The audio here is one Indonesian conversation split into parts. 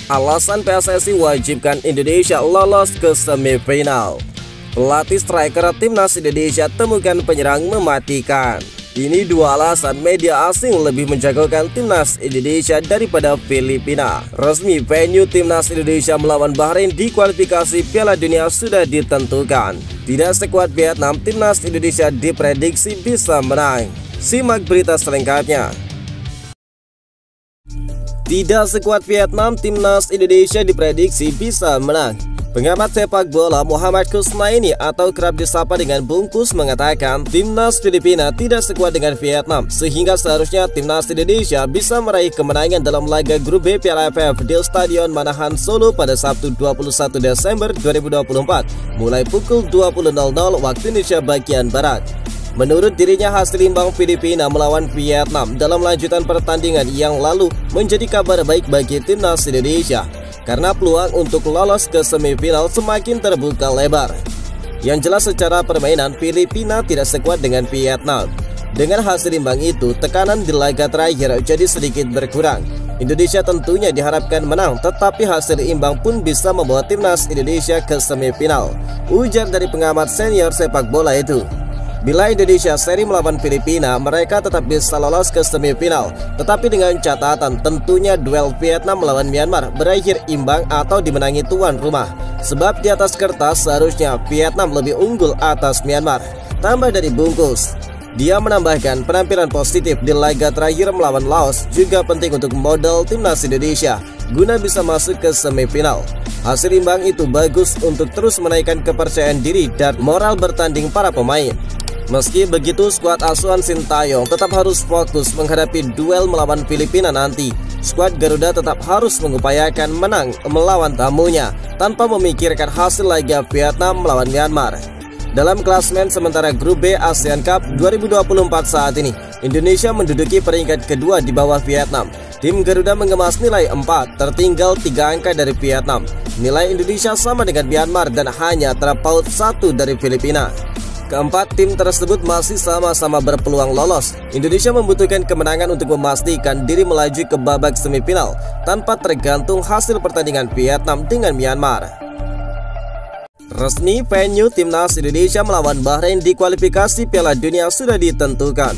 Alasan PSSI wajibkan Indonesia lolos ke semifinal. Pelatih striker timnas Indonesia temukan penyerang mematikan. Ini dua alasan media asing lebih menjagokan timnas Indonesia daripada Filipina. Resmi venue timnas Indonesia melawan Bahrain di kualifikasi Piala Dunia sudah ditentukan. Tidak sekuat Vietnam, timnas Indonesia diprediksi bisa menang. Simak berita selengkapnya. Tidak sekuat Vietnam, timnas Indonesia diprediksi bisa menang. Pengamat sepak bola Muhammad Kusnaini atau kerap disapa dengan Bungkus mengatakan timnas Filipina tidak sekuat dengan Vietnam, sehingga seharusnya timnas Indonesia bisa meraih kemenangan dalam laga grup B Piala AFF di Stadion Manahan Solo pada Sabtu 21 Desember 2024 mulai pukul 20.00 waktu Indonesia bagian Barat. Menurut dirinya, hasil imbang Filipina melawan Vietnam dalam lanjutan pertandingan yang lalu menjadi kabar baik bagi timnas Indonesia, karena peluang untuk lolos ke semifinal semakin terbuka lebar. Yang jelas secara permainan Filipina tidak sekuat dengan Vietnam. Dengan hasil imbang itu, tekanan di laga terakhir jadi sedikit berkurang. Indonesia tentunya diharapkan menang, tetapi hasil imbang pun bisa membawa timnas Indonesia ke semifinal, ujar dari pengamat senior sepak bola itu. Bila Indonesia seri melawan Filipina, mereka tetap bisa lolos ke semifinal, tetapi dengan catatan tentunya duel Vietnam melawan Myanmar berakhir imbang atau dimenangi tuan rumah. Sebab di atas kertas seharusnya Vietnam lebih unggul atas Myanmar. Tambah dari Bungkus, dia menambahkan penampilan positif di laga terakhir melawan Laos juga penting untuk modal timnas Indonesia guna bisa masuk ke semifinal. Hasil imbang itu bagus untuk terus menaikkan kepercayaan diri dan moral bertanding para pemain. Meski begitu, skuad asuhan Sintayong tetap harus fokus menghadapi duel melawan Filipina nanti. Skuad Garuda tetap harus mengupayakan menang melawan tamunya tanpa memikirkan hasil laga Vietnam melawan Myanmar. Dalam klasmen sementara grup B ASEAN Cup 2024 saat ini, Indonesia menduduki peringkat kedua di bawah Vietnam. Tim Garuda mengemas nilai 4, tertinggal 3 angka dari Vietnam. Nilai Indonesia sama dengan Myanmar dan hanya terpaut 1 dari Filipina. Keempat tim tersebut masih sama-sama berpeluang lolos. Indonesia membutuhkan kemenangan untuk memastikan diri melaju ke babak semifinal tanpa tergantung hasil pertandingan Vietnam dengan Myanmar. Resmi venue timnas Indonesia melawan Bahrain di kualifikasi Piala Dunia sudah ditentukan.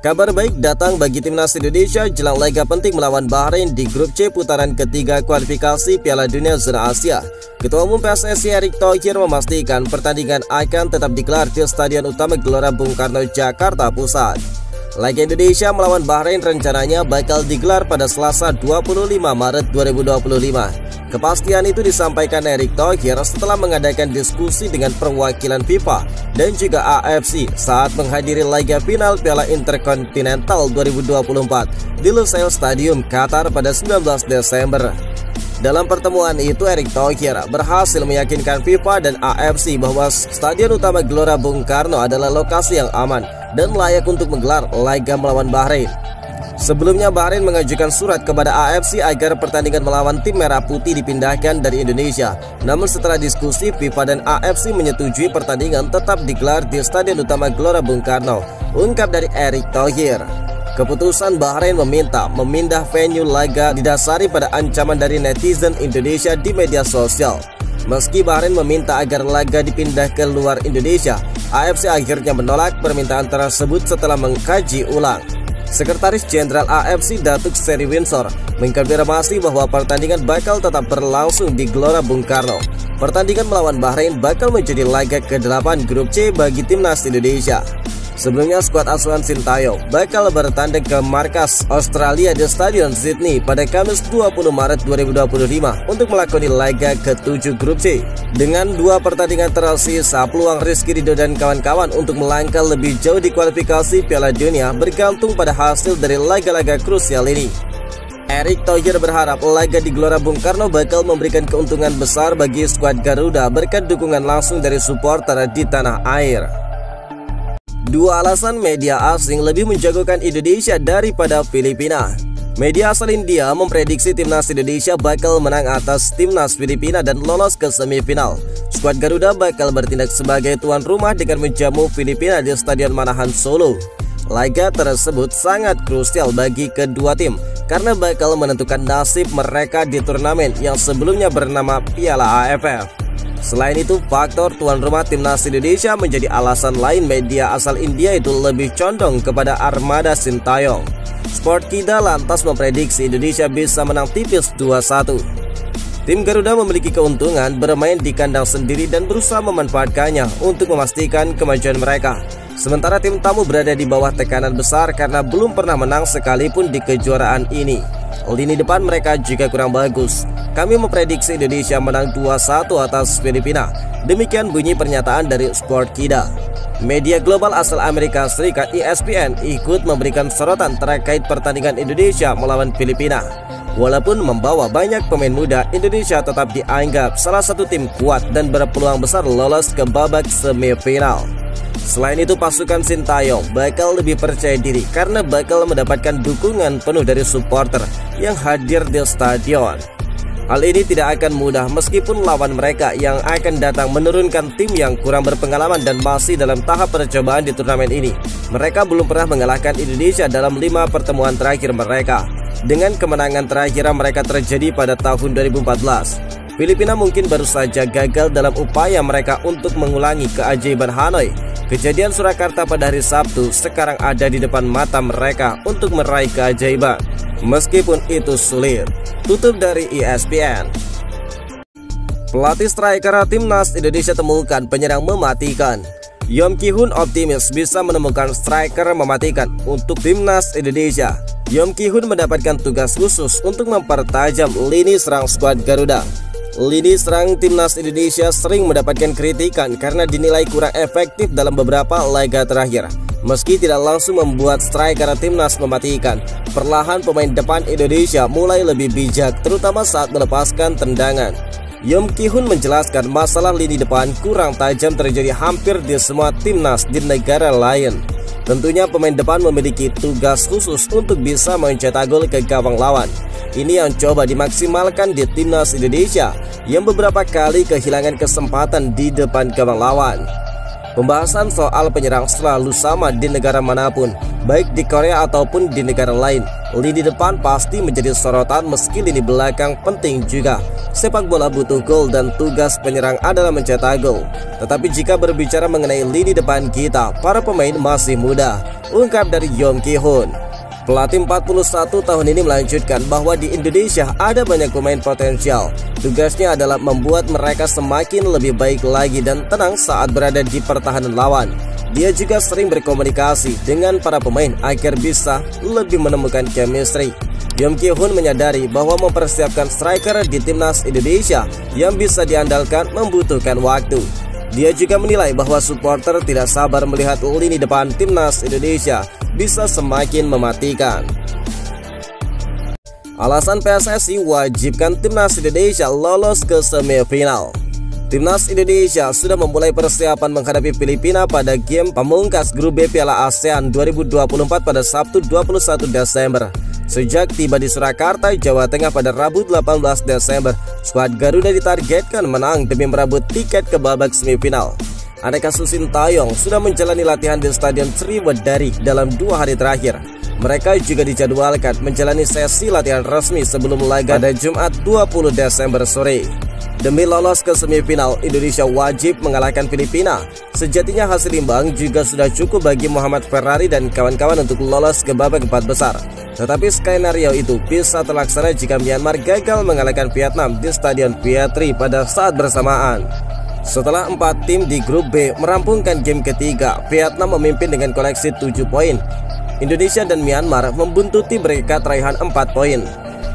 Kabar baik datang bagi timnas Indonesia jelang laga penting melawan Bahrain di grup C putaran ketiga kualifikasi Piala Dunia zona Asia. Ketua Umum PSSI Erick Thohir memastikan pertandingan akan tetap digelar di Stadion Utama Gelora Bung Karno, Jakarta Pusat. Laga Indonesia melawan Bahrain rencananya bakal digelar pada Selasa 25 Maret 2025. Kepastian itu disampaikan Erick Thohir setelah mengadakan diskusi dengan perwakilan FIFA dan juga AFC saat menghadiri laga final Piala Intercontinental 2024 di Lusail Stadium, Qatar pada 19 Desember. Dalam pertemuan itu, Erick Thohir berhasil meyakinkan FIFA dan AFC bahwa Stadion Utama Gelora Bung Karno adalah lokasi yang aman dan layak untuk menggelar laga melawan Bahrain. Sebelumnya Bahrain mengajukan surat kepada AFC agar pertandingan melawan tim Merah Putih dipindahkan dari Indonesia. Namun setelah diskusi, FIFA dan AFC menyetujui pertandingan tetap digelar di Stadion Utama Gelora Bung Karno, ungkap dari Erick Thohir. Keputusan Bahrain memindah venue laga didasari pada ancaman dari netizen Indonesia di media sosial. Meski Bahrain meminta agar laga dipindah ke luar Indonesia, AFC akhirnya menolak permintaan tersebut setelah mengkaji ulang. Sekretaris Jenderal AFC Datuk Seri Windsor mengkonfirmasi bahwa pertandingan bakal tetap berlangsung di Gelora Bung Karno. Pertandingan melawan Bahrain bakal menjadi laga ke-8 grup C bagi timnas Indonesia. Sebelumnya skuad asuhan Sintayong bakal bertanding ke markas Australia di Stadion Sydney pada Kamis 20 Maret 2025 untuk melakoni laga ke-7 grup C. Dengan 2 pertandingan tersisa, peluang Rizky Ridho dan kawan-kawan untuk melangkah lebih jauh di kualifikasi Piala Dunia bergantung pada hasil dari laga-laga krusial ini. Erick Thohir berharap laga di Gelora Bung Karno bakal memberikan keuntungan besar bagi skuad Garuda berkat dukungan langsung dari supporter di tanah air. Dua alasan media asing lebih menjagokan Indonesia daripada Filipina. Media asal India memprediksi timnas Indonesia bakal menang atas timnas Filipina dan lolos ke semifinal. Skuad Garuda bakal bertindak sebagai tuan rumah dengan menjamu Filipina di Stadion Manahan Solo. Laga tersebut sangat krusial bagi kedua tim karena bakal menentukan nasib mereka di turnamen yang sebelumnya bernama Piala AFF. Selain itu, faktor tuan rumah timnas Indonesia menjadi alasan lain media asal India itu lebih condong kepada armada Sintayong. Sportkida lantas memprediksi Indonesia bisa menang tipis 2-1. Tim Garuda memiliki keuntungan bermain di kandang sendiri dan berusaha memanfaatkannya untuk memastikan kemajuan mereka. Sementara tim tamu berada di bawah tekanan besar karena belum pernah menang sekalipun di kejuaraan ini. Lini depan mereka juga kurang bagus. Kami memprediksi Indonesia menang 2-1 atas Filipina. Demikian bunyi pernyataan dari Sportkida. Media global asal Amerika Serikat ESPN ikut memberikan sorotan terkait pertandingan Indonesia melawan Filipina. Walaupun membawa banyak pemain muda, Indonesia tetap dianggap salah satu tim kuat dan berpeluang besar lolos ke babak semifinal. Selain itu, pasukan Sintayong bakal lebih percaya diri karena bakal mendapatkan dukungan penuh dari supporter yang hadir di stadion. Hal ini tidak akan mudah meskipun lawan mereka yang akan datang menurunkan tim yang kurang berpengalaman dan masih dalam tahap percobaan di turnamen ini. Mereka belum pernah mengalahkan Indonesia dalam 5 pertemuan terakhir mereka. Dengan kemenangan terakhir mereka terjadi pada tahun 2014. Filipina mungkin baru saja gagal dalam upaya mereka untuk mengulangi keajaiban Hanoi. Kejadian Surakarta pada hari Sabtu sekarang ada di depan mata mereka untuk meraih keajaiban. Meskipun itu sulit. Tutup dari ESPN. Pelatih striker timnas Indonesia temukan penyerang mematikan. Yom Ki-hun optimis bisa menemukan striker mematikan untuk timnas Indonesia. Yom Ki-hun mendapatkan tugas khusus untuk mempertajam lini serang skuad Garuda. Lini serang timnas Indonesia sering mendapatkan kritikan karena dinilai kurang efektif dalam beberapa laga terakhir. Meski tidak langsung membuat striker timnas mematikan, perlahan pemain depan Indonesia mulai lebih bijak, terutama saat melepaskan tendangan. Yom Ki-hun menjelaskan masalah lini depan kurang tajam terjadi hampir di semua timnas di negara lain. Tentunya pemain depan memiliki tugas khusus untuk bisa mencetak gol ke gawang lawan. Ini yang coba dimaksimalkan di timnas Indonesia yang beberapa kali kehilangan kesempatan di depan gawang lawan. Pembahasan soal penyerang selalu sama di negara manapun, baik di Korea ataupun di negara lain. Lini depan pasti menjadi sorotan meski lini belakang penting juga. Sepak bola butuh gol dan tugas penyerang adalah mencetak gol. Tetapi jika berbicara mengenai lini depan kita, para pemain masih muda, ungkap dari Yom Ki-hun. Pelatih 41 tahun ini melanjutkan bahwa di Indonesia ada banyak pemain potensial. Tugasnya adalah membuat mereka semakin lebih baik lagi dan tenang saat berada di pertahanan lawan. Dia juga sering berkomunikasi dengan para pemain agar bisa lebih menemukan chemistry. Yom Ki-hun menyadari bahwa mempersiapkan striker di timnas Indonesia yang bisa diandalkan membutuhkan waktu. Dia juga menilai bahwa supporter tidak sabar melihat lini depan timnas Indonesia bisa semakin mematikan. Alasan PSSI wajibkan timnas Indonesia lolos ke semifinal. Timnas Indonesia sudah memulai persiapan menghadapi Filipina pada game pamungkas grup B Piala ASEAN 2024 pada Sabtu 21 Desember. Sejak tiba di Surakarta, Jawa Tengah pada Rabu 18 Desember, skuad Garuda ditargetkan menang demi merebut tiket ke babak semifinal. Aneka Sintayong sudah menjalani latihan di Stadion Sriwedari dalam 2 hari terakhir. Mereka juga dijadwalkan menjalani sesi latihan resmi sebelum laga pada Jumat 20 Desember sore. Demi lolos ke semifinal, Indonesia wajib mengalahkan Filipina. Sejatinya hasil imbang juga sudah cukup bagi Muhammad Ferrari dan kawan-kawan untuk lolos ke babak 4 besar. Tetapi skenario itu bisa terlaksana jika Myanmar gagal mengalahkan Vietnam di Stadion Vietri pada saat bersamaan. Setelah 4 tim di grup B merampungkan game ketiga, Vietnam memimpin dengan koleksi 7 poin. Indonesia dan Myanmar membuntuti berkat raihan 4 poin.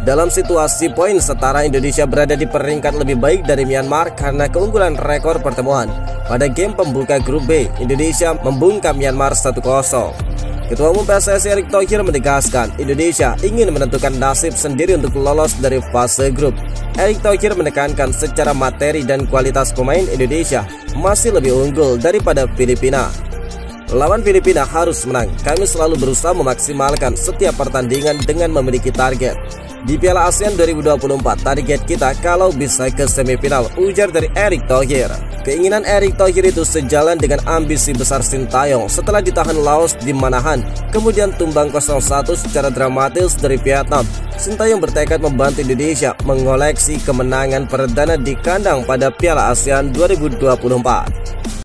Dalam situasi poin setara, Indonesia berada di peringkat lebih baik dari Myanmar karena keunggulan rekor pertemuan. Pada game pembuka grup B, Indonesia membungkam Myanmar 1-0. Ketua Umum PSSI Erick Thohir menegaskan Indonesia ingin menentukan nasib sendiri untuk lolos dari fase grup. Erick Thohir menekankan secara materi dan kualitas pemain Indonesia masih lebih unggul daripada Filipina. Lawan Filipina harus menang. Kami selalu berusaha memaksimalkan setiap pertandingan dengan memiliki target. Di Piala ASEAN 2024, target kita kalau bisa ke semifinal, ujar dari Erick Thohir. Keinginan Erick Thohir itu sejalan dengan ambisi besar Sintayong setelah ditahan Laos di Manahan, kemudian tumbang 0-1 secara dramatis dari Vietnam. Sintayong bertekad membantu Indonesia mengoleksi kemenangan perdana di kandang pada Piala ASEAN 2024.